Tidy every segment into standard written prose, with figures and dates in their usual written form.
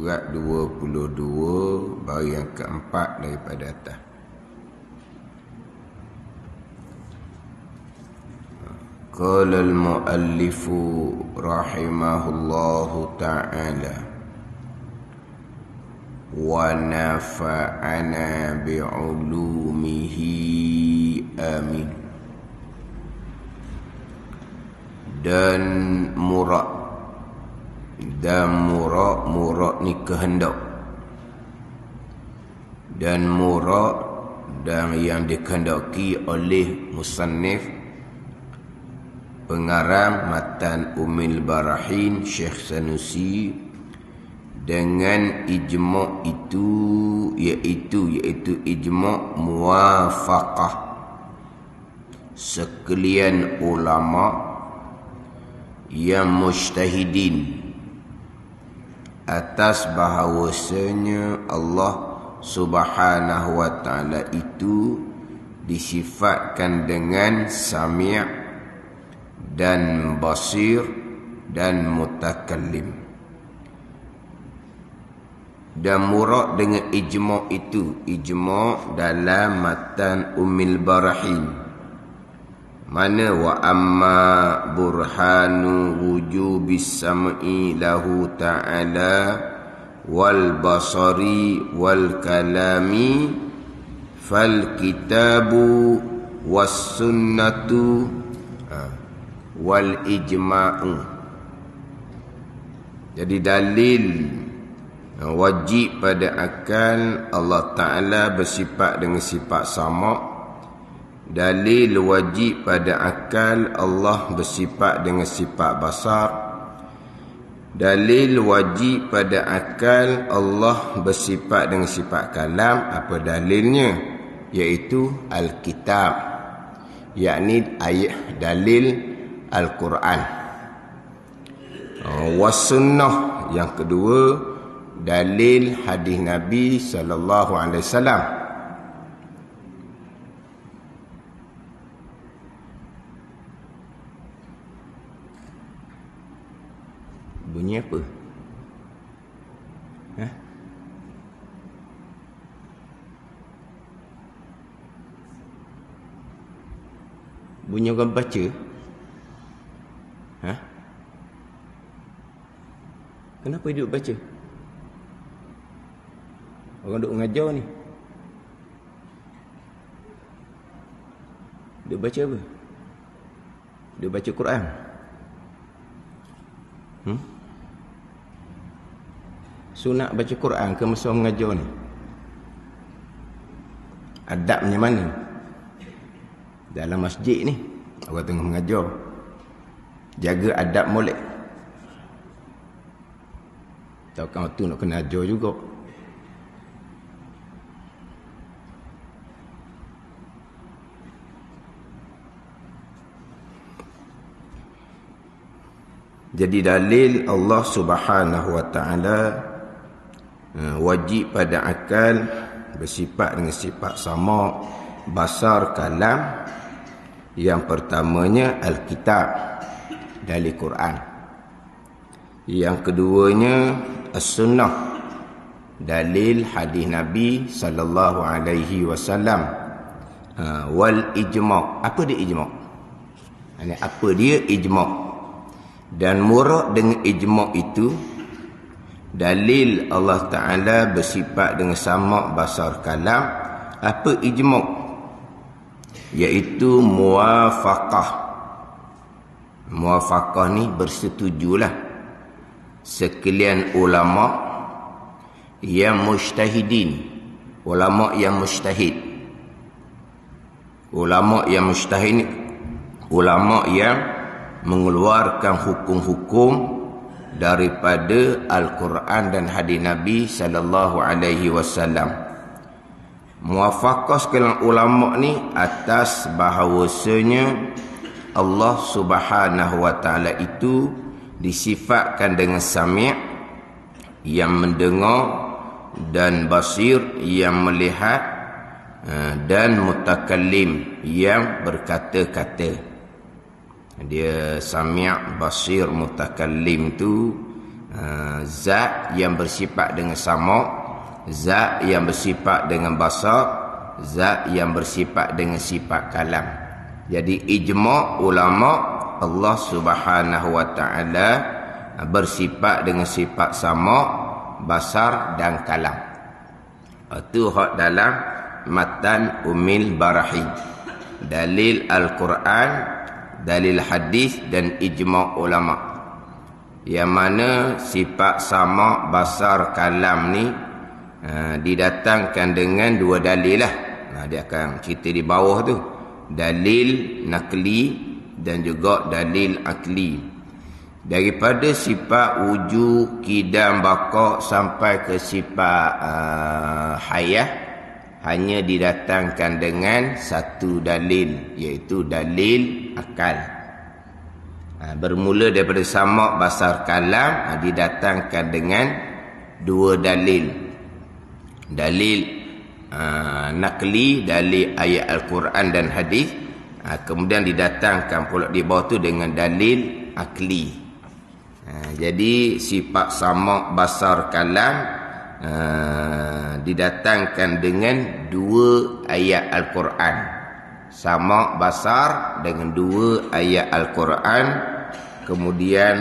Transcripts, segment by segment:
surat 22 baris yang keempat daripada atas. Qala al-muallifu rahimahullahu ta'ala wa nafa'ana bi'ulumihi amin. Dan murad ni kehendak, dan murad dan yang dikehendaki oleh musannif pengarang matan Ummul Barahin Syekh Sanusi dengan ijma' itu iaitu ijma' muwafaqah sekalian ulama yang mujtahidin atas bahawasanya Allah Subhanahu wa ta'ala itu disifatkan dengan sami' dan basir dan mutakallim. Dan murad dengan ijma' itu, ijma' dalam matan Ummul Barahin, mana wa amma burhanu wujubis sam'i lahu ta'ala wal basari wal kalami fal kitabu was sunnatu wal ijma'u. Jadi dalil wajib pada akal Allah Ta'ala bersifat dengan sifat sama. Dalil wajib pada akal Allah bersifat dengan sifat basar. Dalil wajib pada akal Allah bersifat dengan sifat kalam. Apa dalilnya? Iaitu Alkitab, yakni ayat dalil Al-Quran. Wasunnah, yang kedua dalil hadis Nabi sallallahu alaihi wasallam. Bunyi apa? Bunyi orang baca? Kenapa duduk baca? Orang duduk mengajar ni. Duduk baca apa? Duduk baca Quran. Sunat baca Quran ke masa mengajar ni? Adabnya mana? Dalam masjid ni, orang tengah mengajar, jaga adab molek. Tahu kan tu nak kena ajar juga. Jadi dalil Allah Subhanahu wa ta'ala wajib pada akal bersifat dengan sifat sama, basar, kalam. Yang pertamanya Alkitab, dalil Quran. Yang keduanya As-Sunnah, dalil hadis Nabi sallallahu alaihi wasallam. Wal ijma'. Apa dia ijma'? Apa dia ijma'? Dan murad dengan ijma' itu dalil Allah Ta'ala bersifat dengan sama, basar, kalam. Apa ijma'? Iaitu muwafaqah. Muwafaqah ni bersetujulah sekalian ulama yang mujtahidin, ulama yang mujtahid. Ulama yang mujtahid, ulama yang mengeluarkan hukum-hukum daripada Al-Quran dan hadis Nabi sallallahu alaihi wasallam. Muwafaqah sekalian ulama ni atas bahawasanya Allah Subhanahu wa ta'ala itu disifatkan dengan sami', yang mendengar, dan basir, yang melihat, dan mutakallim, yang berkata-kata. Dia sami', basir, mutakallim tu Zat yang bersifat dengan sama, zat yang bersifat dengan basar, zat yang bersifat dengan sifat kalam. Jadi ijma' ulama Allah Subhanahu wa taala bersifat dengan sifat sama, basar dan kalam. Itu hak dalam matan Ummul Barahin. Dalil Al-Quran, dalil hadis dan ijma' ulama. Yang mana sifat sama, basar, kalam ni didatangkan dengan dua dalil lah. Dia akan cerita di bawah tu. Dalil nakli dan juga dalil akli. Daripada sifat wujud, kidam, baqa sampai ke sifat hayah, hanya didatangkan dengan satu dalil, iaitu dalil akal. Bermula daripada sama, basar, kalam, didatangkan dengan dua dalil. Dalil nakli, dalil ayat Al-Quran dan hadis. Kemudian didatangkan pula di bawah tu dengan dalil akli. Jadi sifat sama, basar, kalam didatangkan dengan dua ayat Al-Quran. Sama, basar dengan dua ayat Al-Quran. Kemudian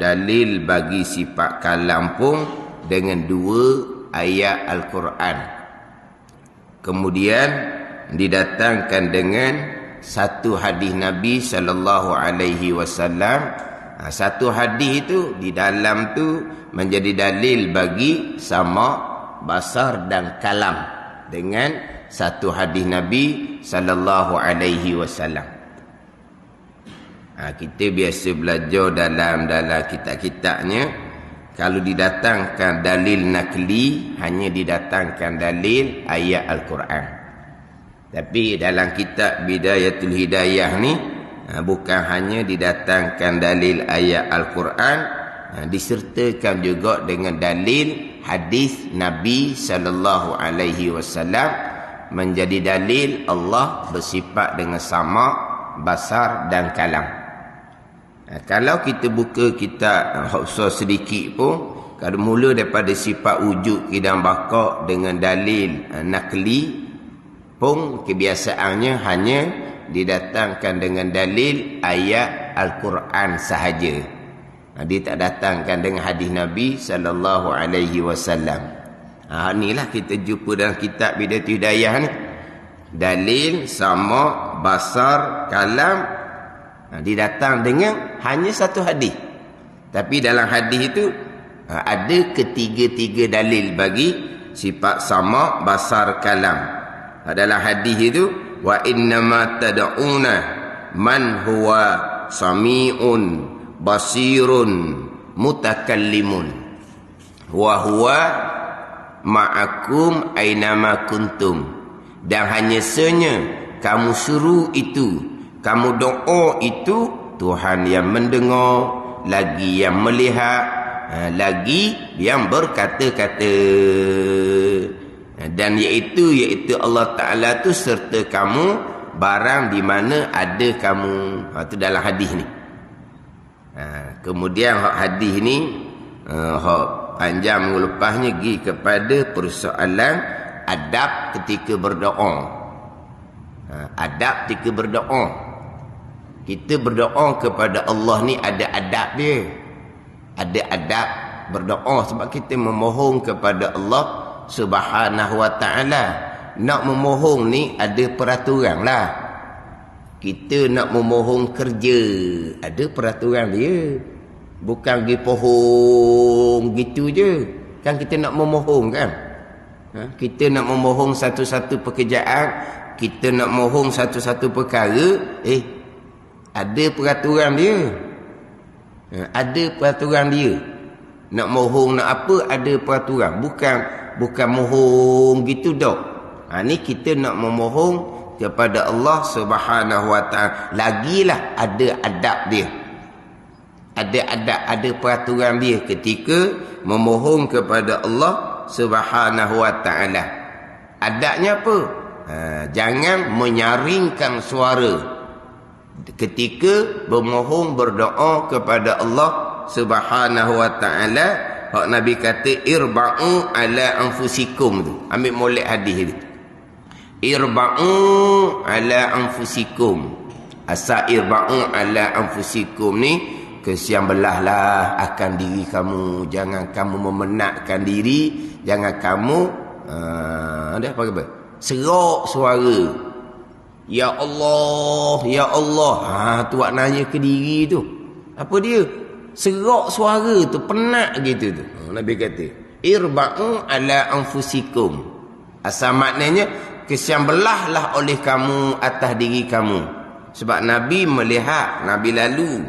dalil bagi sifat kalam pun dengan dua ayat Al-Quran. Kemudian didatangkan dengan satu hadis Nabi sallallahu alaihi wasallam. Satu hadis itu di dalam tu menjadi dalil bagi sama, basar dan kalam dengan satu hadis Nabi sallallahu alaihi wasallam. Kita biasa belajar dalam kitab-kitabnya, kalau didatangkan dalil nakli, hanya didatangkan dalil ayat Al-Quran. Tapi dalam kitab Bidayatul Hidayah ni, bukan hanya didatangkan dalil ayat Al-Quran, disertakan juga dengan dalil hadis Nabi sallallahu alaihi wasallam, menjadi dalil Allah bersifat dengan sama, basar dan kalam. Kalau kita buka kitab Hafsah sedikit pun, kalau mula daripada sifat wujud, kidam, baqa dengan dalil nakli pun, kebiasaannya hanya didatangkan dengan dalil ayat Al-Quran sahaja. Dia tak datangkan dengan hadis Nabi sallallahu alaihi wasallam. Inilah kita jumpa dalam kitab Bidayatul Hidayah ni. Dalil sama, basar, kalam didatang dengan hanya satu hadis. Tapi dalam hadis itu ada ketiga-tiga dalil bagi sifat sama, basar, kalam. Dalam hadis itu, wa innama tad'una man huwa sami'un basirun mutakallimun wa huwa ma'akum ainama kuntum. Dan hanya senya kamu suruh itu, kamu doa itu, Tuhan yang mendengar, lagi yang melihat, lagi yang berkata-kata. Dan iaitu Allah Ta'ala tu serta kamu barang di mana ada kamu. Itu dalam hadis ni. Kemudian hadis ni panjang melepasnya pergi kepada persoalan adab ketika berdoa. Adab ketika berdoa. Kita berdoa kepada Allah ni ada adab dia. Ada adab berdoa sebab kita memohon kepada Allah Subhanahu wa ta'ala. Nak memohon ni ada peraturan lah. Kita nak memohon kerja, ada peraturan dia. Bukan pergi pohon gitu je. Kan kita nak memohon kan. Kita nak memohon satu-satu pekerjaan, kita nak mohon satu-satu perkara, ada peraturan dia. Ada peraturan dia. Nak mohon nak apa, ada peraturan. Bukan mohon gitu dah. Ni kita nak memohon kepada Allah Subhanahu wa ta'ala. Lagilah ada adab dia. Ada adab, ada peraturan dia ketika memohon kepada Allah Subhanahu wa ta'ala. Adabnya apa? Jangan menyaringkan suara ketika bermohon berdoa kepada Allah Subhanahu wa ta'ala. Hak Nabi kata irba'u ala anfusikum tu. Ambil molek hadis tu. Irba'u ala anfusikum. Asa irba'u ala anfusikum ni kesian belahlah akan diri kamu. Jangan kamu memenatkan diri. Jangan kamu ada apa? Serak suara. Ya Allah, ya Allah. Tu awak nanya ke diri tu. Apa dia? Serak suara tu, penat gitu tu. Nabi kata, irba'u ala anfusikum. Asal maknanya, kesian belahlah oleh kamu atas diri kamu. Sebab Nabi melihat, Nabi lalu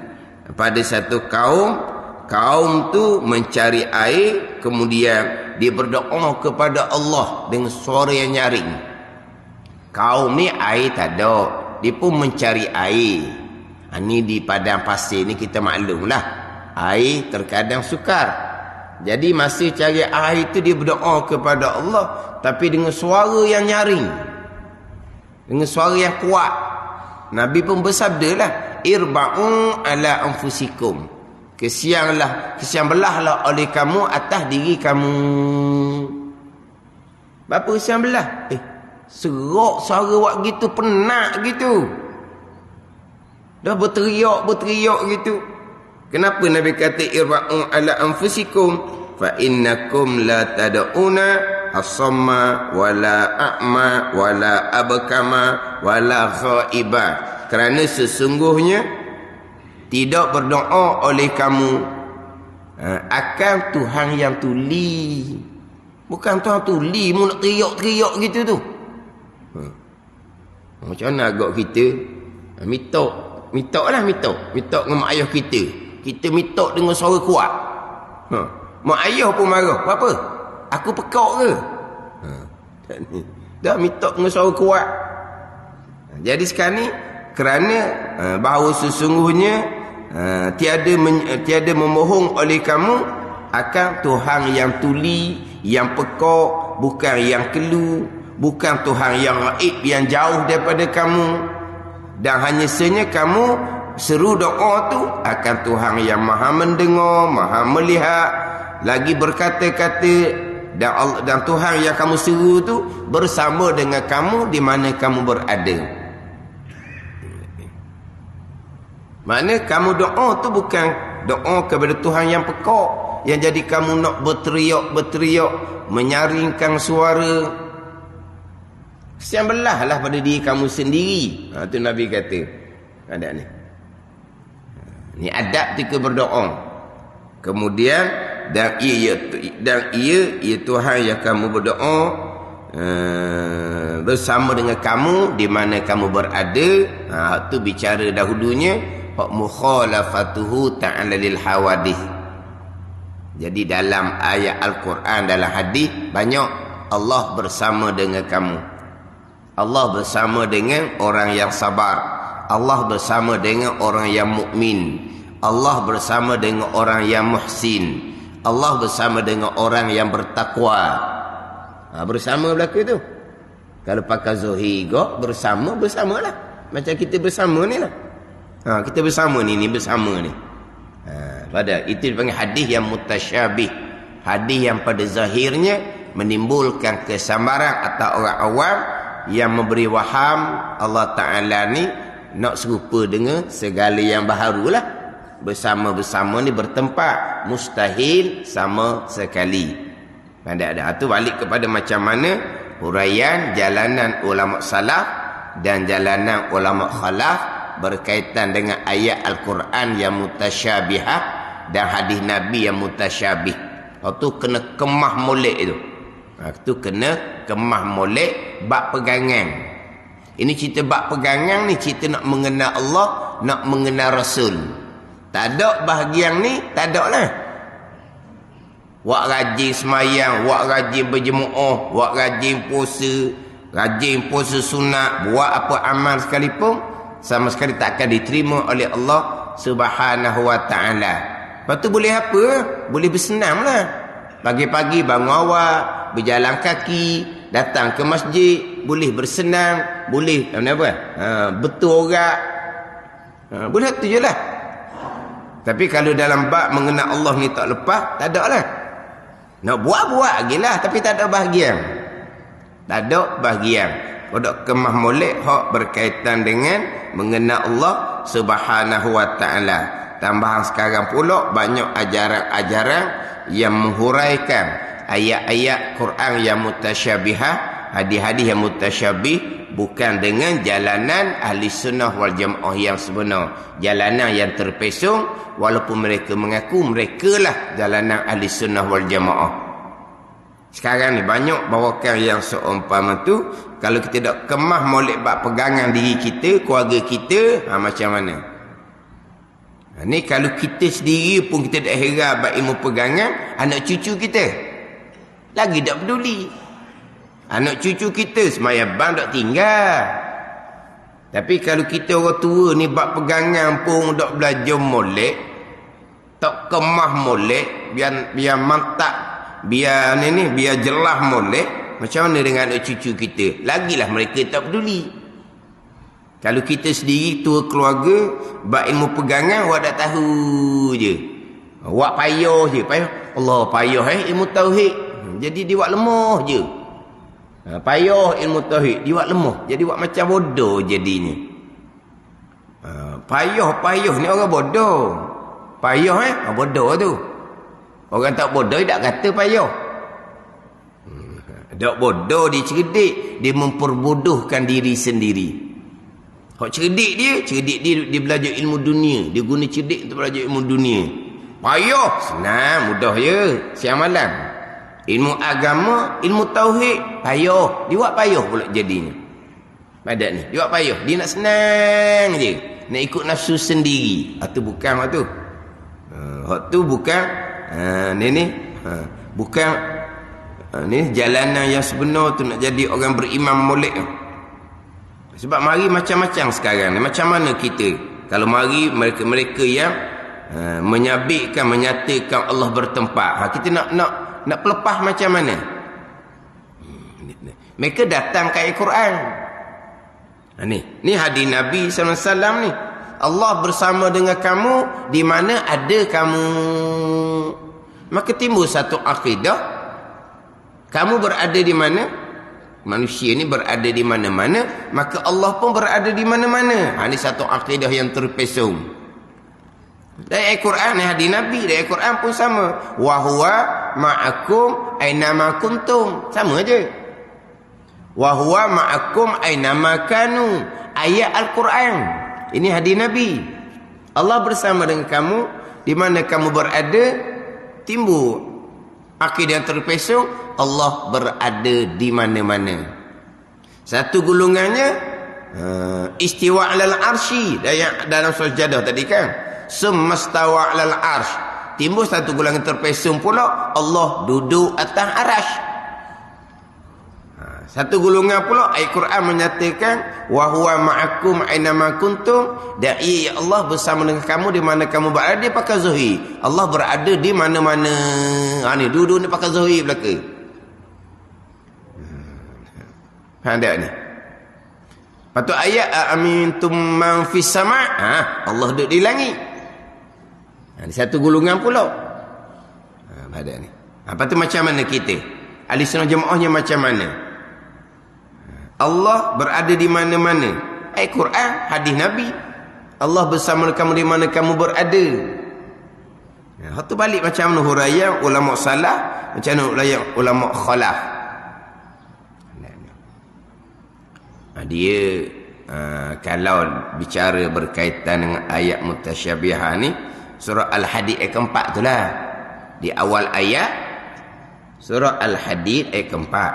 pada satu kaum tu mencari air, kemudian dia berdoa kepada Allah dengan suara yang nyaring. Kaum ni air tak ada, dia pun mencari air. Ni di padang pasir ni kita maklumlah. Air terkadang sukar. Jadi masa cari air itu dia berdoa kepada Allah, tapi dengan suara yang nyaring, dengan suara yang kuat. Nabi pun bersabdalah, irba'u ala anfusikum. Kesian belahlah oleh kamu atas diri kamu. Berapa kesian belah? Serak suara wak gitu, penat gitu. Dah berteriak gitu. Kenapa Nabi kata irba'u ala anfusikum? Fa innakum la tad'una asamma wala a'ma wala abkama wala ghaiba. Kerana sesungguhnya tidak berdoa oleh kamu akan Tuhan yang tuli. Bukan Tuhan tuli mu nak teriak-teriak gitu tu. Macam mana agak kita mitok dengan mak ayah kita. Kita mitok dengan suara kuat. Mak ayah pun marah. Apa? Aku pekak ke? Dah mitok dengan suara kuat. Jadi sekarang ni, kerana bahawa sesungguhnya tiada memohon oleh kamu akan Tuhan yang tuli, yang pekak, bukan yang kelu, bukan Tuhan yang gaib, yang jauh daripada kamu. Dan hanya sahaja kamu seru doa tu akan Tuhan yang maha mendengar, maha melihat, lagi berkata-kata, dan Tuhan yang kamu seru tu bersama dengan kamu di mana kamu berada. Makna kamu doa tu bukan doa kepada Tuhan yang pekak, yang jadi kamu nak berteriak, menyaringkan suara. Kesian belahlah pada diri kamu sendiri. Tu Nabi kata. Ada ni. Ni adab ketika berdoa. Kemudian dan ia Tuhan yang kamu berdoa bersama dengan kamu di mana kamu berada. Tu bicara dahulunya hak mukhalafatuhu ta'ala lil hawadith. Jadi dalam ayat Al-Quran, dalam hadis banyak Allah bersama dengan kamu. Allah bersama dengan orang yang sabar. Allah bersama dengan orang yang mukmin. Allah bersama dengan orang yang muhsin. Allah bersama dengan orang yang bertakwa. Bersama belaka tu. Kalau pakai Zohir bersamalah. Macam kita bersama ni lah. Kita bersama ni bersama ni. Pada itu dipanggil hadis yang mutasyabih. Hadis yang pada zahirnya menimbulkan kesambaran atau orang awam yang memberi waham Allah Ta'ala ni nak serupa dengan segala yang baharu lah. Bersama-bersama ni bertempat, mustahil sama sekali. Ada. Itu balik kepada macam mana huraian jalanan ulama salaf dan jalanan ulama khalaf berkaitan dengan ayat Al-Quran yang mutasyabihah dan hadis Nabi yang mutasyabih. Itu kena kemah molek itu. Itu kena kemah molek bab pegangan. Ini cerita bab pegangan ni, cerita nak mengenal Allah, nak mengenal Rasul. Tak ada bahagian ni, tak ada lah. Wak rajin semayang, wak rajin berjemaah, wak rajin puasa sunat, buat apa amal sekalipun, sama sekali tak akan diterima oleh Allah Subhanahu wa ta'ala. Lepas tu boleh apa? Boleh bersenam lah. Pagi-pagi bangun awal, berjalan kaki, datang ke masjid, boleh bersenam, boleh apa? Betul orang. Boleh tu je lah. Tapi kalau dalam bab mengenal Allah ni tak lepas, tak ada lah. Nak buat lagi lah, tapi tak ada bahagian. Tak ada bahagian. Kau dok kemah molek hak berkaitan dengan mengenal Allah Subhanahu wa taala. Tambahan sekarang pula banyak ajaran-ajaran yang menghuraikan ayat-ayat Quran yang mutasyabihah, hadis-hadis yang mutasyabih, bukan dengan jalanan ahli sunnah wal jamaah yang sebenar. Jalanan yang terpesong, walaupun mereka mengaku mereka lah jalanan ahli sunnah wal jamaah. Sekarang ni banyak bawakan yang seumpama tu, kalau kita tak kemah molek bab pegangan diri kita, keluarga kita, macam mana? Ni kalau kita sendiri pun kita tak heran bab ilmu pegangan, anak cucu kita lagi tak peduli. Anak cucu kita semaya bang tak tinggal. Tapi kalau kita orang tua ni bab pegangan pun tak belajar molek, tak kemah molek, biar mantap, biar biar jelas molek, macam mana dengan anak cucu kita? Lagilah mereka tak peduli. Kalau kita sendiri tua keluarga, bab ilmu pegangan awak dah tahu je. Awak payah je, payah. Allah payah ilmu tauhid. Jadi dia buat lemah je. Payah ilmu tauhid, dia buat lemah. Jadi buat macam bodoh jadinya. Payah ni orang bodoh. Payah bodoh tu. Orang tak bodoh tak kata payah. Tak bodoh, dia cerdik, dia memperbodohkan diri sendiri. Hak cerdik dia belajar ilmu dunia, dia guna cerdik untuk belajar ilmu dunia. Payah senang, mudah je, siang malam. Ilmu agama, ilmu tauhid, payah. Dia buat payah pula jadinya. Padat ni, dia buat payah. Dia nak senang je, nak ikut nafsu sendiri. Itu bukan hak tu. Hak tu bukan bukan ni jalanan yang sebenar tu nak jadi orang beriman molek. Sebab mari macam-macam sekarang ni. Macam mana kita kalau mari mereka-mereka yang menyabitkan, menyatakan Allah bertempat, kita nak pelepah macam mana? Mereka datang ke Al-Quran. Ni hadis Nabi SAW ni. Allah bersama dengan kamu di mana ada kamu. Maka timbul satu akidah, kamu berada di mana? Manusia ni berada di mana-mana, maka Allah pun berada di mana-mana. Ini satu akidah yang terpesong. Dari Al-Quran, hadis Nabi, dari Al-Quran pun sama. Wa huwa ma'akum aynama kuntum. Sama aja. Wa huwa ma'akum aynama kanu. Ayat Al-Quran. Ini hadis Nabi. Allah bersama dengan kamu di mana kamu berada. Timbul akidah yang terpesong, Allah berada di mana-mana. Satu golongannya istiwa 'alal arsy, dalam surah Jadah tadi kan. Summastawa 'alal arsy. Timbul satu golongan terpesong pula, Allah duduk atas arasy. Satu golongan pula Al-Quran menyatakan wa huwa ma'akum aynama kuntum, dan ia Allah bersama dengan kamu di mana kamu berada. Dia pakai zahir, Allah berada di mana-mana. Ni duduk ni pakai zahir belaka. Ada ni. Patut ayat amintum man fis sama', Allah duduk di langit. Ni satu golongan pula. Ada ni. Patut macam mana kita? Ahli sunnah jamaahnya macam mana? Allah berada di mana-mana. Al-Quran, hadis Nabi. Allah bersama kamu di mana kamu berada. Itu balik macam mana huraian ulama salah, macam mana ulama khalaf. Dia kalau bicara berkaitan dengan ayat mutasyabihah ni, surah Al-Hadid ayat keempat tu lah. Di awal ayat surah Al-Hadid ayat keempat.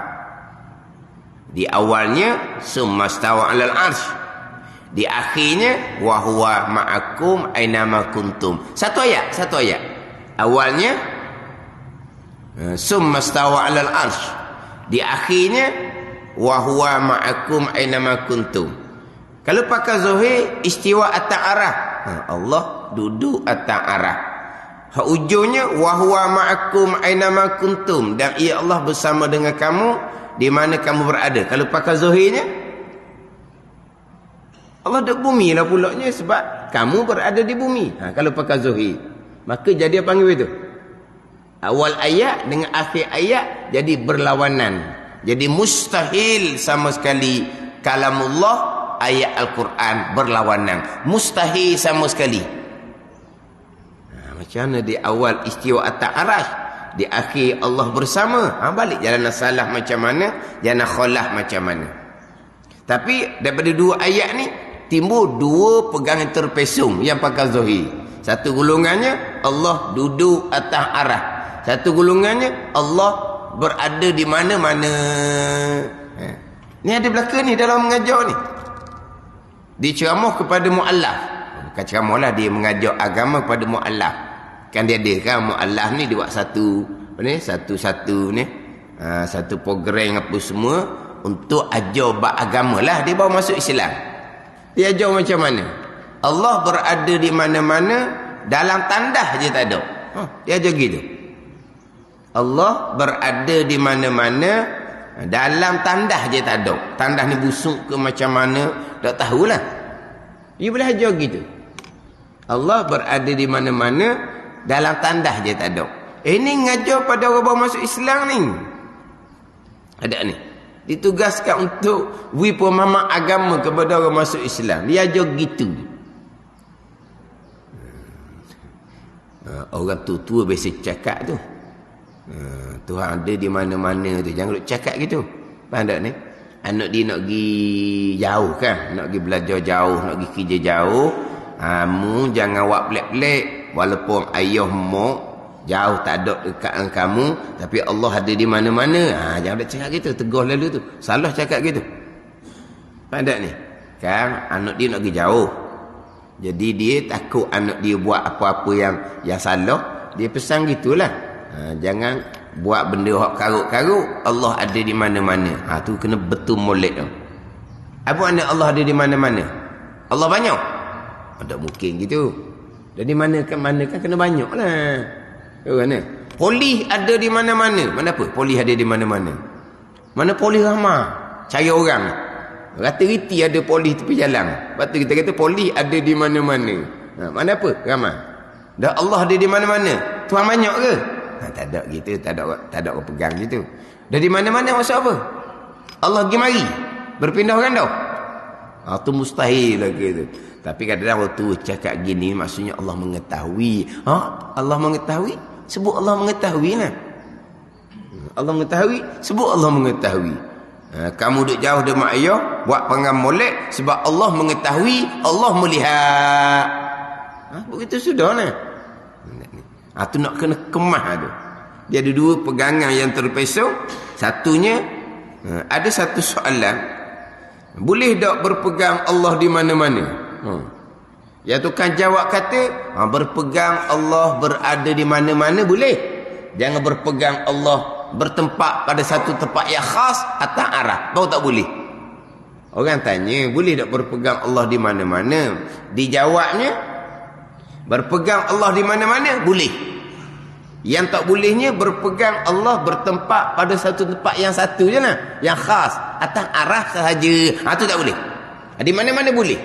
Di awalnya summastawa 'alal arsy. Di akhirnya wa huwa ma'akum aynama kuntum. Satu ayat. Awalnya summastawa 'alal arsy. Di akhirnya wa huwa ma'akum aynama kuntum. Kalau pakai zahir istiwa atas arah, Allah duduk atas arah. Hak ujungnya wa huwa ma'akum aynama kuntum, dan ia Allah bersama dengan kamu di mana kamu berada. Kalau pakai zahirnya, Allah duduk bumi lah pulaknya, sebab kamu berada di bumi. Kalau pakai zahir. Maka jadi apa panggil itu? Awal ayat dengan akhir ayat jadi berlawanan. Jadi mustahil sama sekali kalamullah ayat Al-Quran berlawanan. Mustahil sama sekali. Macam mana di awal istiwa atas arash, di akhir Allah bersama. Balik jalan salah macam mana, jalan kholah macam mana. Tapi daripada dua ayat ni timbul dua pegangan terpesong yang pakai zahir. Satu golongannya Allah duduk atas arah. Satu golongannya Allah berada di mana-mana. Ni ada belakang ni dalam mengajar ni. Dia ceramah kepada mu'allaf. Bukan ceramah lah, dia mengajar agama kepada mu'allaf. Kan dia ada kan mu'allaf ni dia buat satu ni satu program apa semua untuk ajar bab agama lah. Dia baru masuk Islam. Dia ajar macam mana? Allah berada di mana-mana, dalam tandah je tak ada. Dia ajar gitu. Allah berada di mana-mana, dalam tandah je tak ada. Tandah ni busuk ke macam mana, tak tahulah. Dia boleh ajar gitu. Allah berada di mana-mana, dalam tandah je tak ada. Ini ngajar pada orang baru masuk Islam ni. Ada ni. Ditugaskan untuk beri pemahaman agama kepada orang masuk Islam. Dia ajar gitu. Orang tua biasa cakap tu. Tuhan ada di mana-mana tu. Jangan duk cakap gitu. Faham tak ni? Anak dia nak pergi jauh kan? Nak pergi belajar jauh, nak pergi kerja jauh. Mu jangan buat pelik-pelik. Walaupun ayah mak jauh tak ada dekat dengan kamu, tapi Allah ada di mana-mana. Jangan nak cakap gitu. Tegur lalu tu. Salah cakap gitu. Faham tak ni? Kan anak dia nak pergi jauh. Jadi dia takut anak dia buat apa-apa yang salah. Dia pesan gitulah. Jangan buat benda hak karut-karut. Allah ada di mana-mana. Tu kena betul molek tu. Apa makna Allah ada di mana-mana? Allah banyak? Tak mungkin gitu. Dari mana kan kena banyak lah. Mana? Polis ada di mana-mana. Mana apa? Polis ada di mana-mana. Mana polis ramah? Cari orang. Rata-riti ada polis tepi jalan. Lepas tu kita kata polis ada di mana-mana. Mana apa? Ramah. Dah Allah ada di mana-mana. Tuhan banyak ke? Tak ada gitu. Tak ada orang pegang gitu. Dari mana-mana maksud apa? Allah pergi mari. Berpindah ganda. Tu mustahil lah gitu. Tapi kadang-kadang waktu cakap gini maksudnya Allah mengetahui. Allah mengetahui? Sebut Allah mengetahui lah. Allah mengetahui? Sebut Allah mengetahui. Kamu duduk jauh dari mak ayah, buat pengang molek sebab Allah mengetahui, Allah melihat. Begitu sudah lah. Tu nak kena kemah tu. Dia ada dua pegangan yang terpesong. Satunya, ada satu soalan. Boleh tak berpegang Allah di mana-mana? Ya tukang jawab kata, berpegang Allah berada di mana-mana boleh. Jangan berpegang Allah bertempat pada satu tempat yang khas atas arah. Baru tak boleh. Orang tanya, boleh tak berpegang Allah di mana-mana? Dijawabnya, berpegang Allah di mana-mana boleh. Yang tak bolehnya berpegang Allah bertempat pada satu tempat yang satu je lah, yang khas atas arah sahaja. Tu tak boleh. Di mana-mana boleh.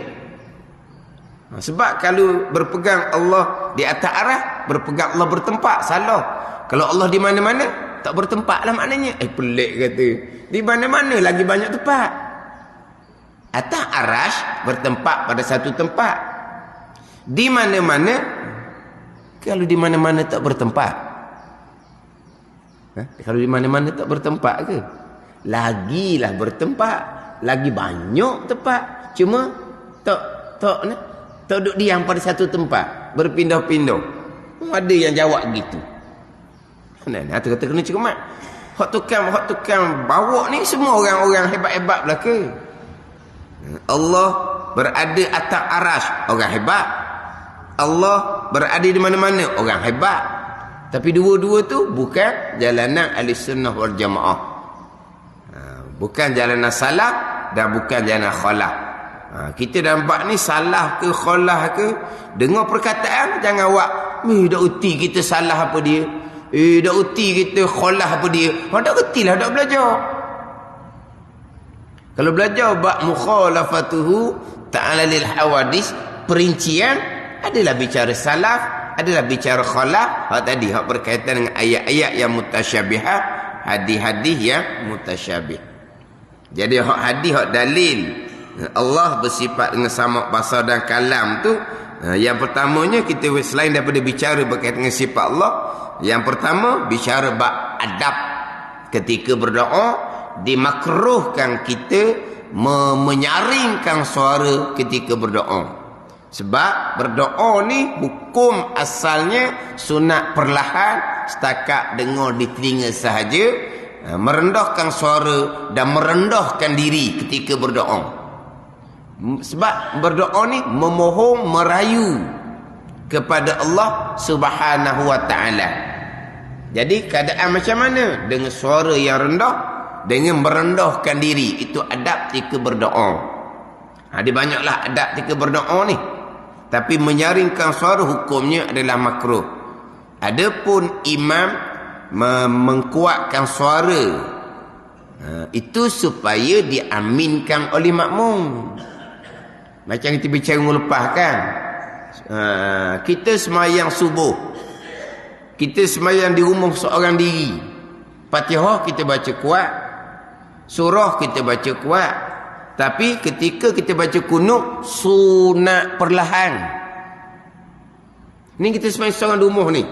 Sebab kalau berpegang Allah di atas arah, berpegang Allah bertempat, salah. Kalau Allah di mana-mana, tak bertempat lah maknanya. Pelik kata. Di mana-mana lagi banyak tempat. Atas arash bertempat pada satu tempat. Di mana-mana, kalau di mana-mana tak bertempat. Kalau di mana-mana tak bertempat ke? Lagilah bertempat. Lagi banyak tempat. Cuma tak duduk diam pada satu tempat. Berpindah-pindah. Ada yang jawab gitu. Tu kata kena cermat. Hak tukang bawa ni semua orang-orang hebat-hebat belaka. Allah berada atas arash, orang hebat. Allah berada di mana-mana, orang hebat. Tapi dua-dua tu bukan jalanan Ahlussunnah wal Jamaah. Bukan jalanan salaf dan bukan jalanan khalaf. Kita nampak ni salah ke khalaf ke, dengar perkataan jangan buat dah uti kita salah apa dia. Dah uti kita khalaf apa dia. Dah retilah, dah belajar. Kalau belajar bab mukhalafatuhu ta'ala lil hawadis, perincian adalah bicara salaf, adalah bicara khalaf. Hak tadi hak berkaitan dengan ayat-ayat yang mutasyabihah, hadis-hadis yang mutasyabih. Jadi hak hadis, hak dalil Allah bersifat dengan sama basar dan kalam tu, yang pertamanya kita selain daripada bicara berkaitan dengan sifat Allah, yang pertama bicara bab adab ketika berdoa. Dimakruhkan kita menyaringkan suara ketika berdoa. Sebab berdoa ni hukum asalnya sunat perlahan, setakat dengar di telinga sahaja, merendahkan suara dan merendahkan diri ketika berdoa. Sebab berdoa ni memohon, merayu kepada Allah Subhanahu wa taala. Jadi keadaan macam mana? Dengan suara yang rendah, dengan merendahkan diri. Itu adab ketika berdoa. Ada banyaklah adab ketika berdoa ni. Tapi menyaringkan suara hukumnya adalah makruh. Adapun imam mengkuatkan suara, itu supaya diaminkan oleh makmum. Macam kita bicara lepas kan, kita semayang subuh, kita semayang di rumah seorang diri, Fatihah kita baca kuat, surah kita baca kuat, tapi ketika kita baca kunut, sunat perlahan. Ni kita semayang seorang di rumah ni,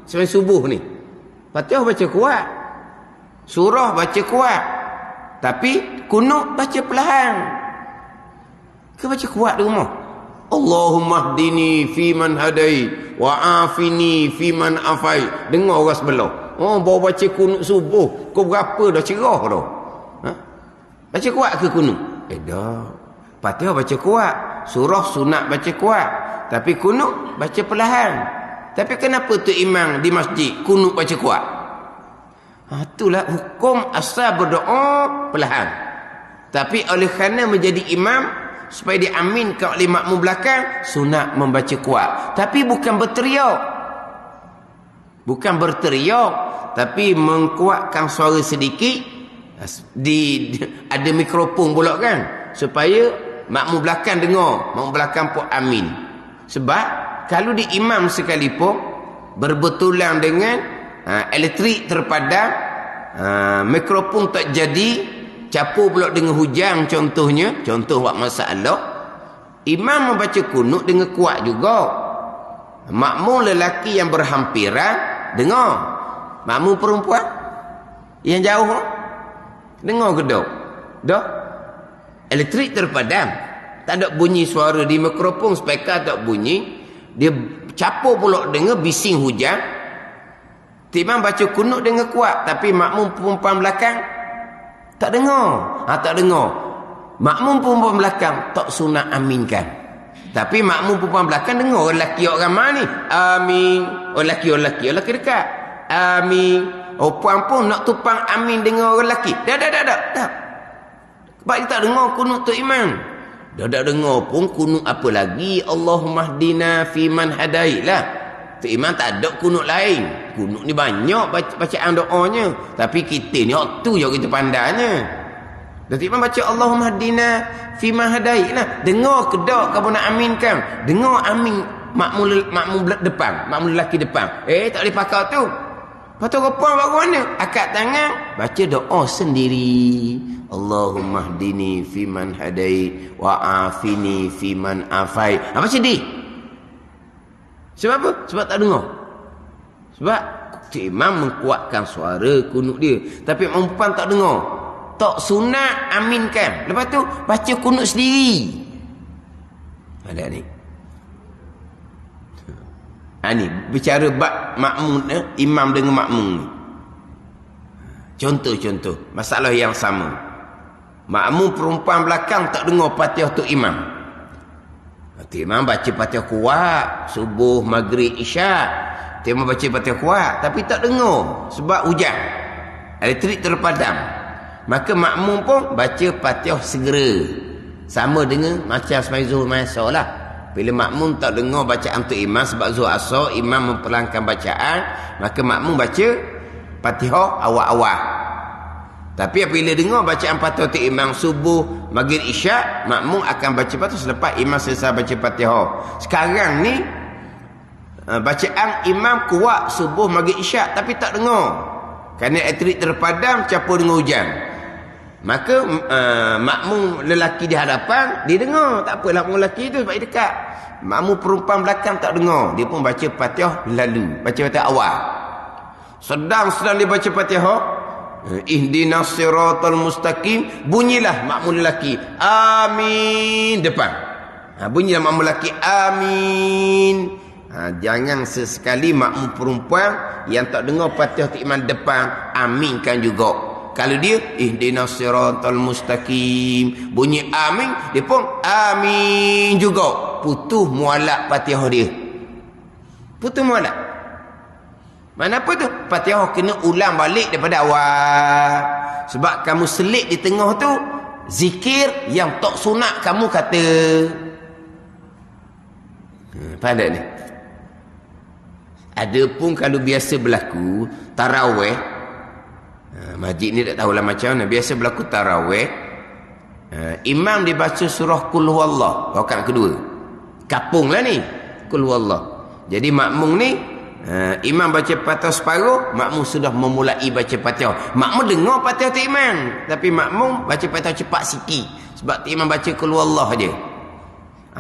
semayang subuh ni, Fatihah baca kuat, surah baca kuat, tapi kunut baca perlahan. Ke baca kuat di rumah? Allahumma hdini fi man hadai wa afini fi man afai. Dengar orang sebelah, oh baru baca kunut subuh, kau berapa dah cerah dah. Baca kuat ke kunut? Dah. Fatihah baca kuat, surah sunat baca kuat, tapi kunut baca perlahan. Tapi kenapa tu imam di masjid kunut baca kuat? Itulah hukum asal berdoa perlahan. Tapi oleh kerana menjadi imam, supaya diaminkan oleh makmum belakang, sunat membaca kuat. Tapi bukan berteriak. Bukan berteriak, tapi mengkuatkan suara sedikit. Ada mikrofon pula kan, supaya makmum belakang dengar, makmum belakang pun amin. Sebab kalau di imam sekalipun berbetulan dengan elektrik terpadam, mikrofon tak jadi, capur pula dengan hujan contohnya, contoh buat masalah, imam membaca kunut dengan kuat juga. Makmum lelaki yang berhampiran dengar, makmum perempuan yang jauh dengar ke tak? Dah elektrik terpadam, tak ada bunyi suara di mikrofon, speaker tak bunyi, dia capur pula dengan bising hujan. Imam baca kunut dengan kuat, tapi makmum perempuan belakang tak dengar. Tak dengar. Makmum perempuan belakang tak sunat aminkan. Tapi makmum perempuan belakang dengar orang lelaki orang ramai ni. Amin. Orang lelaki dekat. Amin. Oh puan pun nak tupang amin dengan orang lelaki. Dah. Sebab dia tak dengar kunut tu imam. Dah dengar pun kunut apa lagi? Allahumma hdina fi man hadait lah. Tu imam tak ada kunut lain. Kunut ni banyak bacaan doanya, tapi kita ni tu je kita pandainya. Dan imam baca Allahumma hdina fi man hadait lah. Dengar ke tak kamu nak aminkan? Dengar amin makmum depan, makmum lelaki depan. Tak boleh pakai tu. Lepas tu puan buat mana? Akad tangan, baca doa sendiri. Allahumma hdini fi man hadait wa afini fi man afai. Apa sedih? Sebab apa? Sebab tak dengar. Sebab imam mengkuatkan suara kunut dia, tapi perempuan tak dengar, tak sunat aminkan. Lepas tu baca kunut sendiri. Ada ni. Ni bicara bab makmum, imam dengan makmum ni. Contoh masalah yang sama. Makmum perempuan belakang tak dengar Fatihah tu imam. Imam baca Fatihah kuat, subuh, maghrib, isyak. Imam baca Fatihah kuat, tapi tak dengar sebab hujan, elektrik terpadam. Maka makmum pun baca Fatihah segera, sama dengan macam semai zuhur asar lah. Bila makmum tak dengar bacaan tu imam, sebab zuhur asar imam memperlahankan bacaan, maka makmum baca Fatihah awal-awal. Tapi apabila dengar bacaan Fatihah tu imam subuh, maghrib, isyak, makmum akan baca Fatihah selepas imam selesai baca Fatihah. Sekarang ni bacaan imam kuat subuh, maghrib, isyak tapi tak dengar. Kerana elektrik terpadam campur dengan hujan. Maka makmum lelaki di hadapan dia dengar, tak apalah makmum lelaki tu sebab dia dekat. Makmum perempuan belakang tak dengar, dia pun baca Fatihah lalu, baca Fatihah awal. Sedang dia baca Fatihah, ihdinas siratal mustaqim, bunyilah makmum lelaki amin depan. Bunyilah makmum lelaki amin. Jangan sesekali makmum perempuan yang tak dengar Fatihah imam depan aminkan juga. Kalau dia ihdinas siratal mustaqim, bunyi amin, dia pun amin juga. Putus mualak Fatihah dia. Putus mualak. Mana apa tu? Fatihah kena ulang balik daripada awal. Sebab kamu selit di tengah tu zikir yang tak sunat kamu kata. Faham tak ni? Ada pun kalau biasa berlaku tarawih, masjid ni tak tahulah macam mana, biasa berlaku tarawih, imam dibaca surah Qul Huwallah rakaat kedua. Kapung lah ni Qul Huwallah. Jadi makmum ni imam baca Fatihah separuh, makmum sudah memulai baca Fatihah. Makmum dengar Fatihah tu imam, tapi makmum baca Fatihah cepat sikit sebab tu imam baca Qul Huwallah aja.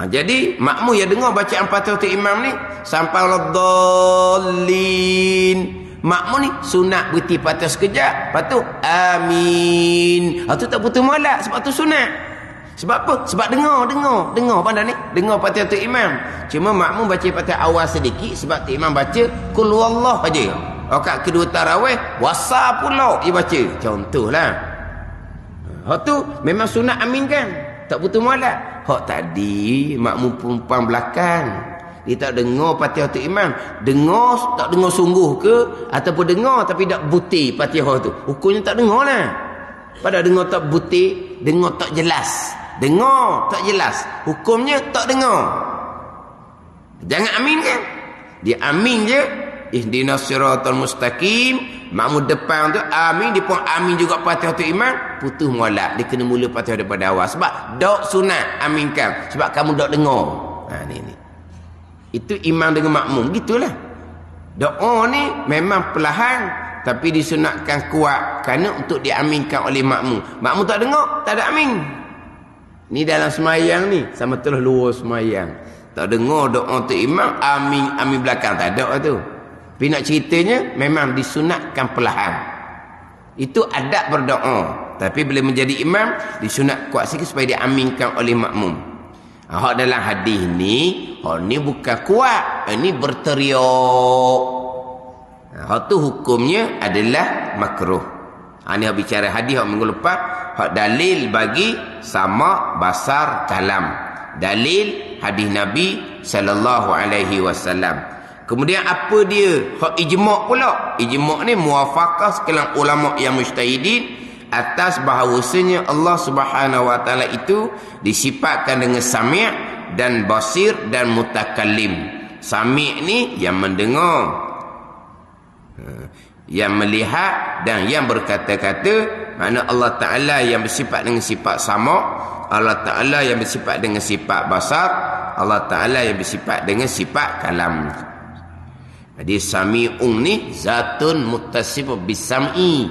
Jadi makmum yang dengar bacaan Fatihah tu imam ni sampai waladdallin, makmum ni sunat berhenti Fatihah sekejap, lepas tu amin. Tu tak putus mualak sebab tu sunat. Sebab apa? Sebab dengar pandang ni, dengar Fatihah tu imam. Cuma makmum baca Fatihah awal sedikit sebab tu imam baca Qul Huwallah aja. Rakaat kedua tarawih wasa pula dia baca. Contohlah. Hak tu memang sunat amin kan? Tak putus mualak. Hak tadi makmum perempuan belakang, dia tak dengar Fatihah tu imam, dengar tak dengar sungguh ke ataupun dengar tapi tak butir Fatihah tu, hukumnya tak dengar lah. Padahal dengar tak butir, dengar tak jelas, dengar tak jelas, hukumnya tak dengar. Jangan amin kan, dia amin je ihdinas siratal mustaqim, makmum depan tu amin, dia pun amin juga Fatihah tu imam, putus mualak. Dia kena mula Fatihah daripada awal sebab dok sunat aminkan, sebab kamu dok dengar. Ni itu imam dengan makmum gitulah. Doa ni memang perlahan tapi disunatkan kuat kerana untuk diaminkan oleh makmum. Makmum tak dengar, tak ada amin. Ni dalam semayang ni sama terus luar semayang, tak dengar doa tu imam, amin belakang tak ada tu. Tapi nak ceritanya memang disunatkan perlahan. Itu adab berdoa. Tapi bila menjadi imam disunat kuat sikit supaya diaminkan oleh makmum. Hak dalam hadis ni, hak ni bukan kuat, ini berteriak. Hak tu hukumnya adalah makruh. Ini bicara hadis hak minggu lepas, hak dalil bagi sama basar kalam. Dalil hadis Nabi sallallahu alaihi wasallam. Kemudian apa dia? Hak ijma' pula. Ijma' ni muwafaqah sekalian ulama yang mujtahidin atas bahawasanya Allah Subhanahu wa taala itu disifatkan dengan sami' dan basir dan mutakallim. Sami' ni yang mendengar, yang melihat dan yang berkata-kata. Mana Allah Taala yang bersifat dengan sifat sama', Allah Taala yang bersifat dengan sifat basar, Allah Taala yang bersifat dengan sifat kalam. Jadi sami'un ni zatun muttasifun bisam'i,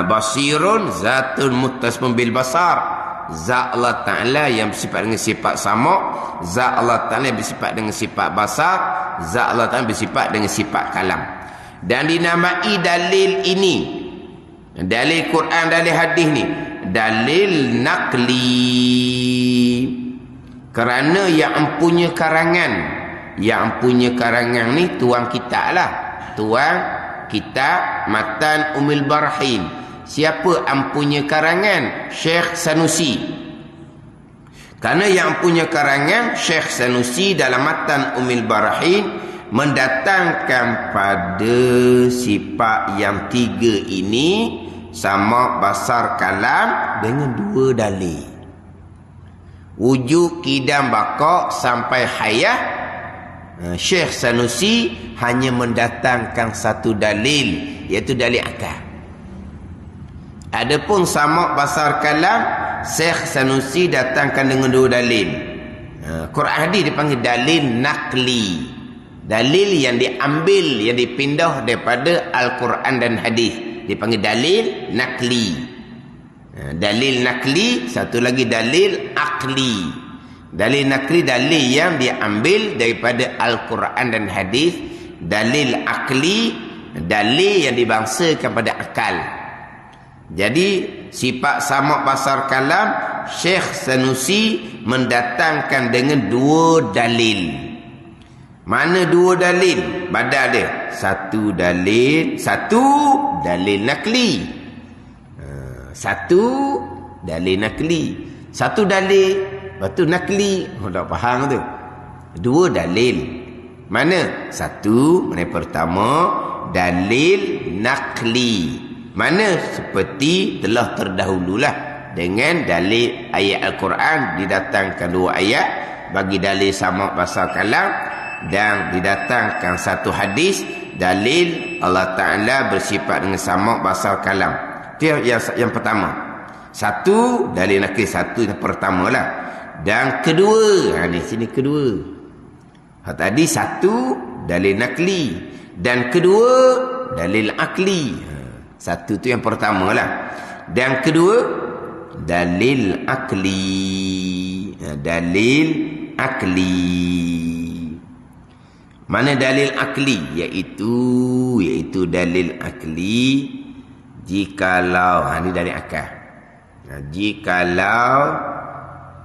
basirun zatun muttasifun bil basar. Zat Allah Ta'ala yang bersifat dengan sifat sama', zat Allah Ta'ala yang bersifat dengan sifat basar, zat Allah Ta'ala bersifat dengan sifat kalam. Dan dinamai dalil ini, dalil Quran, dalil hadis ni, dalil naqli. Kerana yang empunya karangan, yang punya karangan ni tuan kitab lah, tuan kitab Matan Umil Barahin. Siapa empunya karangan? Syekh Sanusi. Kerana yang punya karangan Syekh Sanusi dalam Matan Umil Barahin mendatangkan pada sifat yang tiga ini, sama basar kalam, dengan dua dalil. Wujud kidam baqa sampai hayah, Syekh Sanusi hanya mendatangkan satu dalil, iaitu dalil akal. Adapun sama basar kalam, Syekh Sanusi datangkan dengan dua dalil. Quran hadis dipanggil dalil naqli. Dalil yang diambil, yang dipindah daripada Al-Quran dan hadis. Dipanggil dalil nakli. Dalil nakli, satu lagi dalil akli. Dalil nakli, dalil yang diambil daripada Al-Quran dan hadis. Dalil akli, dalil yang dibangsakan pada akal. Jadi sifat sama basar kalam, Syekh Sanusi mendatangkan dengan dua dalil. Mana dua dalil? Badal dia. Satu dalil nakli. Satu dalil nakli. Satu dalil, lepas tu nakli. Tak faham tu. Dua dalil. Mana? Satu, mana pertama, dalil nakli. Mana? Seperti telah terdahululah. Dengan dalil ayat Al-Quran, didatangkan dua ayat bagi dalil sama basar kalam, dan didatangkan satu hadis dalil Allah Ta'ala bersifat dengan sama basar kalam. Itu yang pertama. Satu dalil nakli, satu yang pertama lah. Dan kedua, ni sini kedua. Tadi satu dalil nakli, dan kedua dalil akli. Satu tu yang pertama lah. Dan kedua dalil akli. Dalil akli. Mana dalil akli? Iaitu dalil akli jikalau, ini dalil akal. Jikalau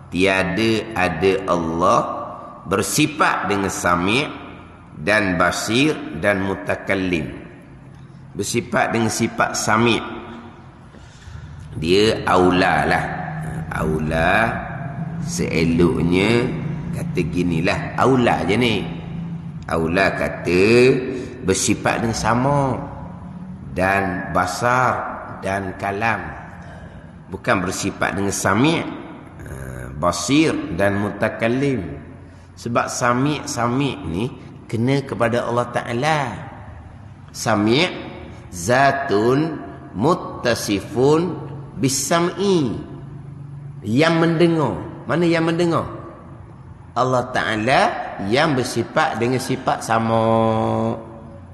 tiada ada Allah bersifat dengan sami' dan basir dan mutakallim. Bersifat dengan sifat sami', dia aula lah. Aula seeloknya kata ginilah, aula je ni. Aula kata bersifat dengan sama dan basar dan kalam, bukan bersifat dengan sami', basir dan mutakallim. Sebab sami' ni kena kepada Allah Ta'ala. Sami' zatun muttasifun bisam'i, yang mendengar. Mana yang mendengar? Allah Ta'ala yang bersifat dengan sifat sama.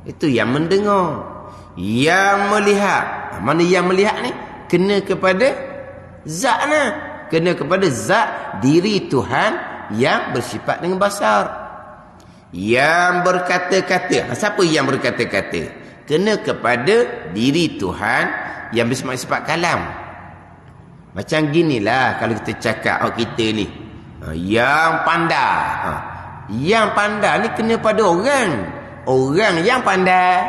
Itu yang mendengar. Yang melihat, mana yang melihat ni? Kena kepada zat lah. Kena kepada zat diri Tuhan yang bersifat dengan basar. Yang berkata-kata, siapa yang berkata-kata? Kena kepada diri Tuhan yang bersifat kalam. Macam ginilah kalau kita cakap, kita ni yang pandai. Yang pandai ni kena pada orang yang pandai.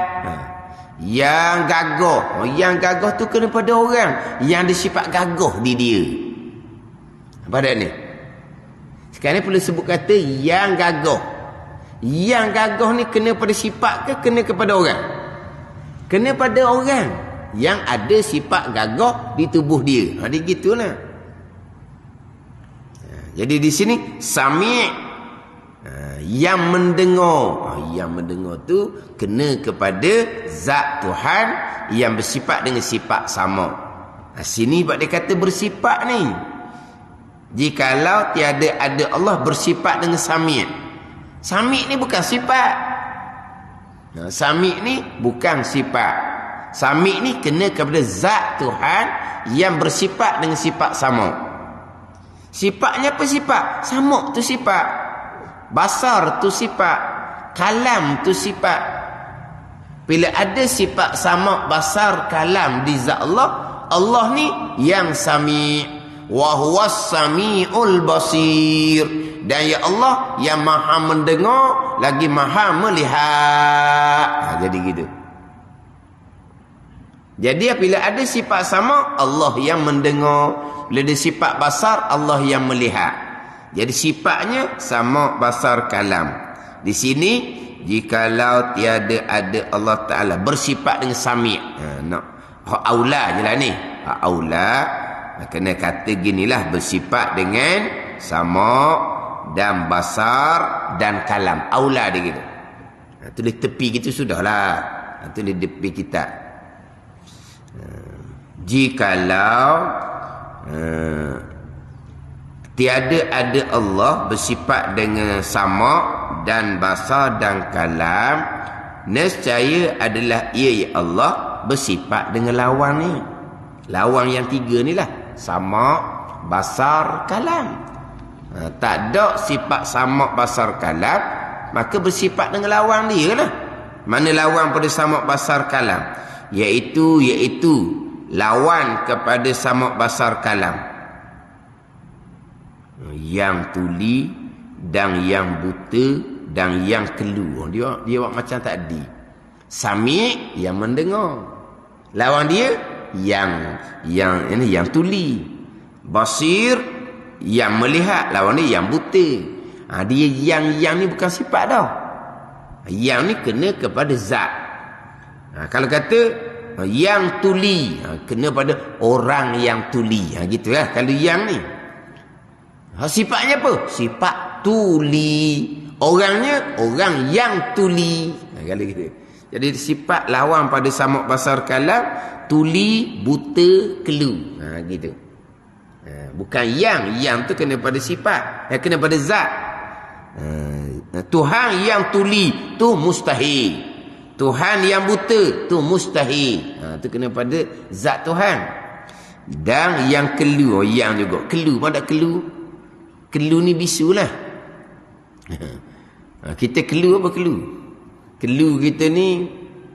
Yang gagah tu kena pada orang yang disifat gagah di dia. Apa dah ni? Sekarang ni perlu sebut kata yang gagah. Yang gagah ni kena pada sifat ke kena kepada orang? Kena pada orang yang ada sifat gagah di tubuh dia. Dia gitulah. Jadi di sini sami' yang mendengar. Yang mendengar tu kena kepada zat Tuhan yang bersifat dengan sifat sama. Sini sebab dia kata bersifat ni. Jikalau tiada ada Allah bersifat dengan sami'. Sami' ni bukan sifat. Sami' ni bukan sifat. Sami' ni kena kepada zat Tuhan yang bersifat dengan sifat sama. Sifatnya apa sifat? Sama' tu sifat. Basar tu sifat. Kalam tu sifat. Bila ada sifat sama, basar, kalam di zat Allah, Allah ni yang sami'. Wa huwas sami'ul basir. Dan ya Allah yang maha mendengar lagi maha melihat. Jadi gitu. Jadi bila ada sifat sama, Allah yang mendengar. Bila ada sifat basar, Allah yang melihat. Jadi sifatnya sama basar kalam. Di sini jikalau tiada ada Allah Ta'ala bersifat dengan sami'. Hak aula je lah ni. Hak aula kena kata ginilah, bersifat dengan sama dan basar dan kalam. Aula dia gitu. Itu di tepi gitu sudahlah. Itu di tepi kita. Jikalau tiada ada Allah bersifat dengan sama dan basar dan kalam, nescaya adalah ia, ya Allah, bersifat dengan lawan ni. Lawan yang tiga ni lah. Sama, basar, kalam. Tak ada sifat sama, basar, kalam, maka bersifat dengan lawan dia lah. Mana lawan pada sama, basar, kalam? Iaitu lawan kepada sama, basar, kalam. Yang tuli dan yang buta dan yang kelu. Dia buat macam tadi. Sami' yang mendengar. Lawan dia yang tuli. Basir yang melihat. Lawan dia yang buta. Dia yang ni bukan sifat dah. Yang ni kena kepada zat. Kalau kata yang tuli, kena pada orang yang tuli. Gitu lah kalau yang ni. Sifatnya apa? Sifat tuli. Orangnya orang yang tuli. Kalau gitu. Jadi sifat lawan pada sama, basar, kalam, tuli, buta, kelu. Gitu. Bukan yang tu kena pada sifat, kena pada zat. Tuhan yang tuli tu mustahil. Tuhan yang buta tu mustahil. Tu kena pada zat Tuhan. Dan yang kelu, yang juga kelu. Mana kelu? Kelu ni bisu lah. Kita kelu apa kelu? Kelu kita ni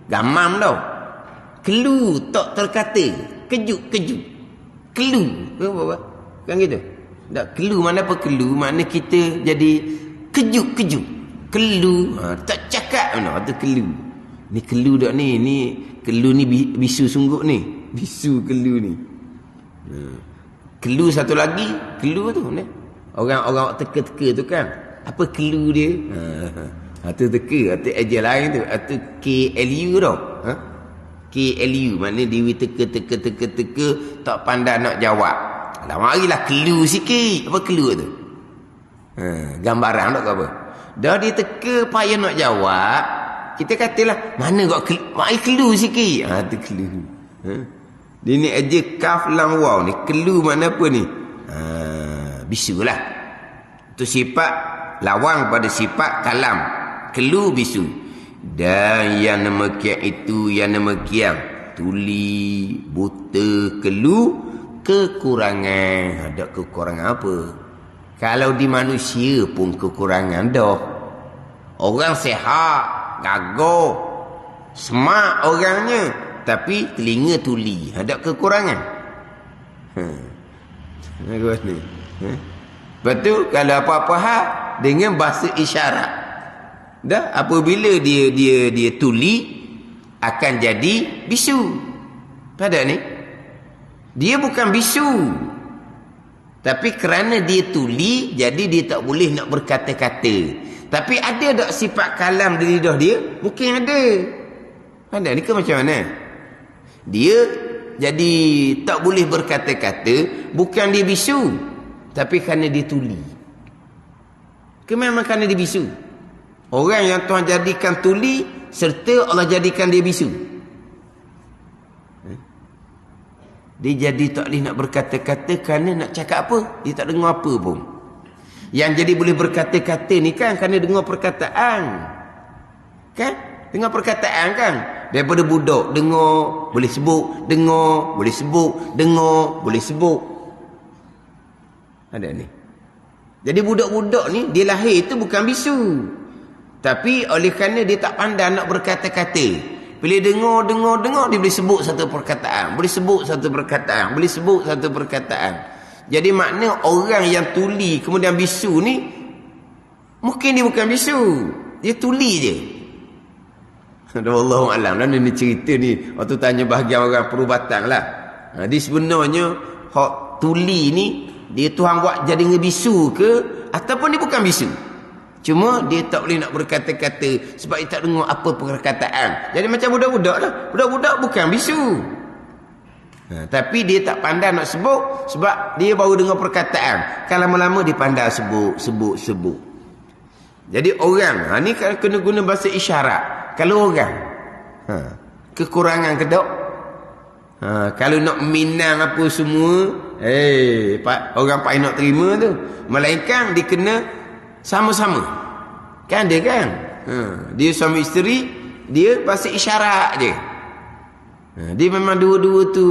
gamam tau. Kelu tak terkata. Kejut. Kelu. Kan gitu? Tak kelu mana apa kelu? Makna kita jadi kejut. Kelu. Tak cakap mana. Itu kelu. Ni kelu tak ni? Ni kelu ni bisu sungguh ni. Bisu kelu ni. Kelu satu lagi. Kelu tu ni. Orang teka-teka tu kan. Apa kelu dia? Tu teka. Itu eja lain tu. Itu KLU tau. KLU. Maknanya dia teka. Tak pandai nak jawab. Marilah kelu sikit. Apa kelu tu? Gambaran tak ke apa? Dah dia teka payah nak jawab. Kita katalah, mana kau mari kelu sikit. Tu kelu. Dia ni eja kaf lam waw ni. Kelu makna apa ni? Bisu lah. Itu sifat lawan pada sifat kalam. Kelu bisu. Dan yang demikian itu, yang demikian tuli, buta, kelu, kekurangan. Ada kekurangan apa? Kalau di manusia pun kekurangan dah. Orang sehat, gagah, smart orangnya, tapi telinga tuli. Ada kekurangan. Bagus ni. Betul kalau apa-apa hal dengan bahasa isyarat. Dah apabila dia tuli akan jadi bisu. Pada ni dia bukan bisu. Tapi kerana dia tuli, jadi dia tak boleh nak berkata-kata. Tapi ada tak sifat kalam di lidah dia? Mungkin ada. Ada ni ke macam mana? Dia jadi tak boleh berkata-kata, bukan dia bisu. Tapi kerana dia tuli. Memang kerana dia bisu. Orang yang Tuhan jadikan tuli, serta Allah jadikan dia bisu. Dia jadi tak boleh nak berkata-kata kerana nak cakap apa? Dia tak dengar apa pun. Yang jadi boleh berkata-kata ni kan kerana dengar perkataan. Kan? Dengar perkataan kan? Daripada budak, dengar, boleh sebut. Dengar, boleh sebut. Dengar, boleh sebut. Ada ni. Jadi budak-budak ni, dia lahir tu bukan bisu. Tapi oleh kerana dia tak pandai nak berkata-kata. Bila dengar, dia boleh sebut satu perkataan. Boleh sebut satu perkataan. Jadi makna orang yang tuli kemudian bisu ni, mungkin dia bukan bisu. Dia tuli je. Wallahualam. Dan ni cerita ni, waktu tanya bahagian orang perubatan lah. Dia sebenarnya, hak tuli ni, dia Tuhan buat jadi ngebisu ke, ataupun dia bukan bisu. Cuma dia tak boleh nak berkata-kata sebab dia tak dengar apa perkataan. Jadi macam budak-budak lah. Budak-budak bukan bisu. Tapi dia tak pandai nak sebut sebab dia baru dengar perkataan. Kan lama-lama dia pandai sebut. Jadi orang, ni kena guna bahasa isyarat. Kalau orang, kekurangan ke tak? Kalau nak minang apa semua, orang payah nak terima tu. Melainkan dia kena sama-sama. Kan dia kan? Dia suami isteri, dia bahasa isyarat je. Dia memang dua-dua tu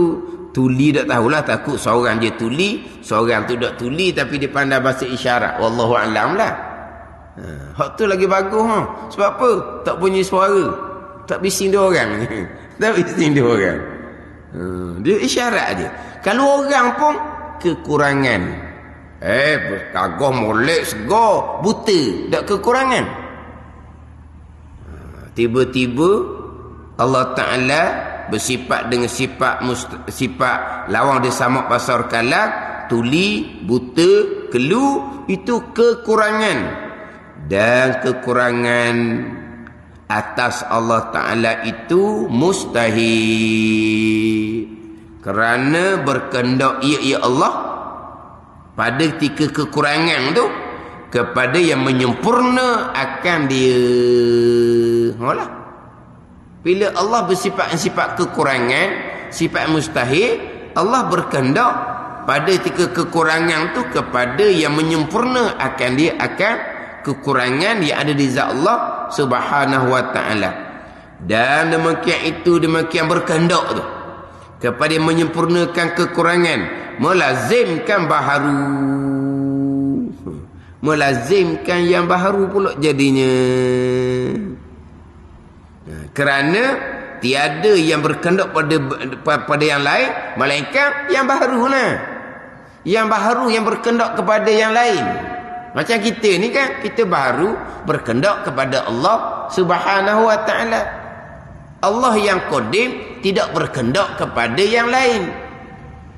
tuli tak tahulah, takut seorang je tuli, seorang tu tak tuli tapi dia pandai bahasa isyarat. Wallahu a'lam lah. Hak tu lagi bagus Sebab apa? Tak punya suara. Tak bising dia orang. Tak bising dia orang. Dia isyarat je. Kalau orang pun kekurangan. Kagah molek segar, buta, tak kekurangan. Tiba-tiba Allah Ta'ala bersifat dengan sifat lawang dia samak basar kalam, tuli, buta, kelu, itu kekurangan. Dan kekurangan atas Allah Ta'ala itu mustahil. Kerana berkehendak ia Allah pada ketika kekurangan tu kepada yang menyempurna akan dia. Malah bila Allah bersifat kekurangan, sifat mustahil, Allah berkehendak pada ketika kekurangan tu kepada yang menyempurna akan dia akan kekurangan yang ada di zat Allah Subhanahu wa ta'ala. Dan demikian berkehendak tu kepada yang menyempurnakan kekurangan, melazimkan yang baharu pula jadinya. Kerana tiada yang berkehendak pada yang lain melainkan yang baharu lah. Yang baharu yang berkehendak kepada yang lain. Macam kita ni kan, kita baru berkehendak kepada Allah Subhanahu wa ta'ala. Allah yang qadim tidak berkehendak kepada yang lain.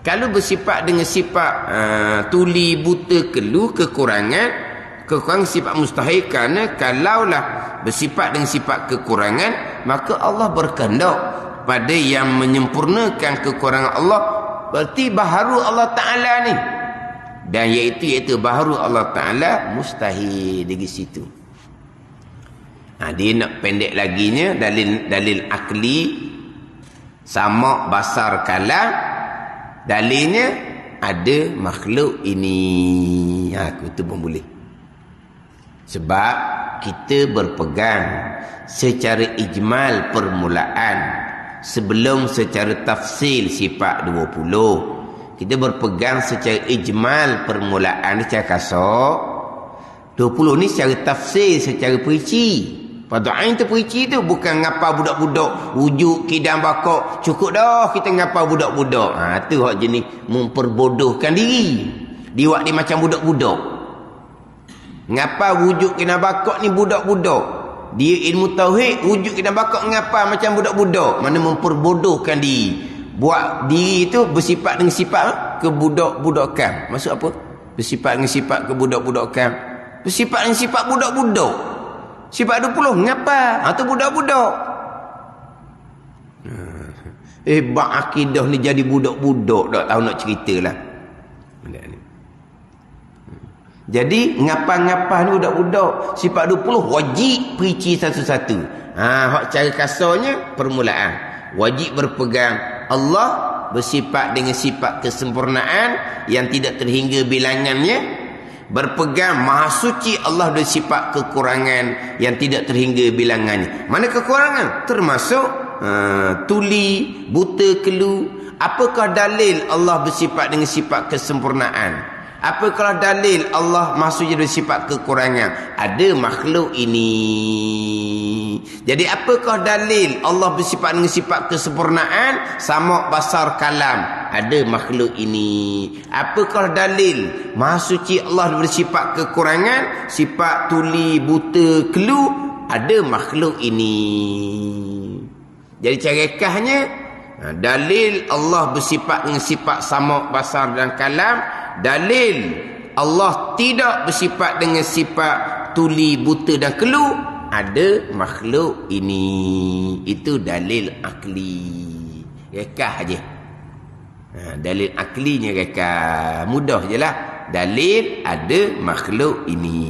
Kalau bersifat dengan sifat tuli, buta, kelu, kekurangan sifat mustahil. Kerana kalaulah bersifat dengan sifat kekurangan, maka Allah berkehendak pada yang menyempurnakan kekurangan Allah. Berarti baharu Allah Ta'ala ni. Dan iaitu baharu Allah Ta'ala mustahil dari situ. Dia nak pendek laginya, dalil akli samak basar kalam. Dalilnya ada makhluk ini. Aku tu pun boleh. Sebab kita berpegang secara ijmal permulaan sebelum secara tafsil sifat 20. Kita berpegang secara ijmal permulaan secara kasar. 20 ni secara tafsir, secara perinci. Padu'ain tu perinci tu bukan ngapa budak-budak wujud kidam bakok cukup dah kita ngapa budak-budak. Tu hak jenis memperbodohkan diri. Dia dia macam budak-budak. Ngapa wujud kidam bakok ni budak-budak. Dia ilmu tauhid wujud kidam bakok ngapa macam budak-budak. Mana memperbodohkan diri. Buat diri itu bersifat dengan sifat kebudak-budakan. Maksud apa? Bersifat dengan sifat kebudak-budakan. Bersifat dengan sifat budak-budak. Sifat 20 ngapa? Tu budak-budak. Bak akidah ni jadi budak-budak tak tahu nak ceritalah. Jadi ngapa-ngapa ni budak-budak. Sifat 20 wajib perinci satu-satu. Hak cara kasarnya permulaan. Wajib berpegang Allah bersifat dengan sifat kesempurnaan yang tidak terhingga bilangannya. Berpegang maha suci Allah dengan sifat kekurangan yang tidak terhingga bilangannya. Mana kekurangan? Termasuk tuli, buta, kelu. Apakah dalil Allah bersifat dengan sifat kesempurnaan? Apakah dalil Allah maksudnya dengan sifat kekurangan? Ada makhluk ini. Jadi apakah dalil Allah bersifat dengan sifat kesempurnaan? Samak basar kalam. Ada makhluk ini. Apakah dalil maha suci Allah bersifat kekurangan? Sifat tuli, buta, kelu. Ada makhluk ini. Jadi carekahnya, dalil Allah bersifat dengan sifat samak basar dan kalam. Dalil Allah tidak bersifat dengan sifat tuli, buta dan kelu. Ada makhluk ini. Itu dalil akli. Rekah je. Dalil aklinya rekah. Mudah je lah. Dalil ada makhluk ini.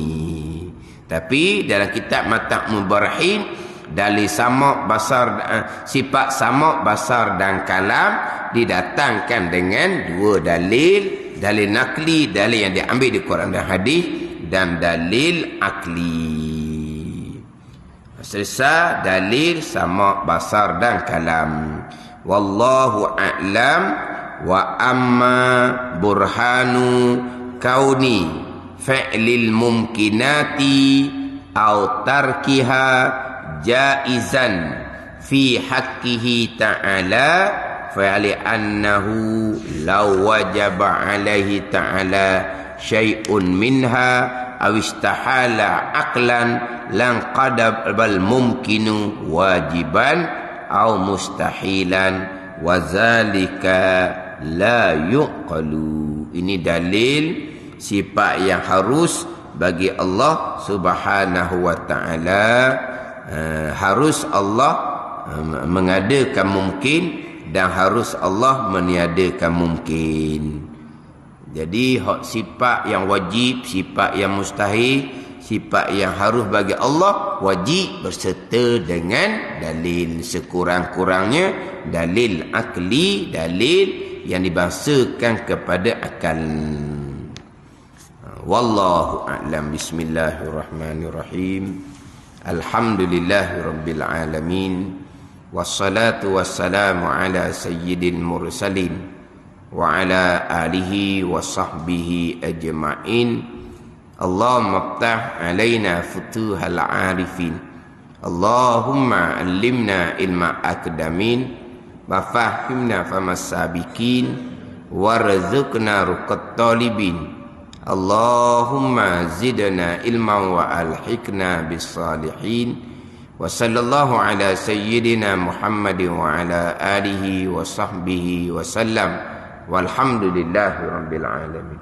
Tapi dalam kitab Mata' Mubarahin, dalil samak basar, sifat samak basar dan kalam didatangkan dengan dua dalil. Dalil nakli, dalil yang diambil di Quran dan hadis, dan dalil akli. Selesai dalil sama basar dan kalam. Wallahu a'lam. Wa amma burhanu kauni fi'lil mumkinati au tarkiha jaizan fi haqqihi ta'ala fa'ali annahu law wajaba alaihi ta'ala syai'un minha aw istahala aqlan lan qadabal mumkinu wajiban aw mustahilan wa zalika la yuqalu. Ini dalil sifat yang harus bagi Allah Subhanahu wa taala. Harus Allah mengadakan mungkin dan harus Allah meniadakan mungkin. Jadi sifat yang wajib, sifat yang mustahil, sifat yang harus bagi Allah wajib berserta dengan dalil. Sekurang-kurangnya dalil akli, dalil yang dibahasakan kepada akal. Wallahu a'lam. Bismillahirrahmanirrahim. Alhamdulillahirabbil alamin. Wassalatu wassalamu ala sayyidil mursalin wa ala alihi wa sahbihi ajma'in. Allahumma aftah alaina futuhal arifin. Allahumma allimna ilma akdamin wa fahimna famas sabiqin warzuqna ruqat talibin. Allahumma zidna ilman wa alhiqna bis salihin. Wa sallallahu ala sayyidina Muhammadin wa ala alihi wa sahbihi wa sallam. Walhamdulillahi rabbil alamin.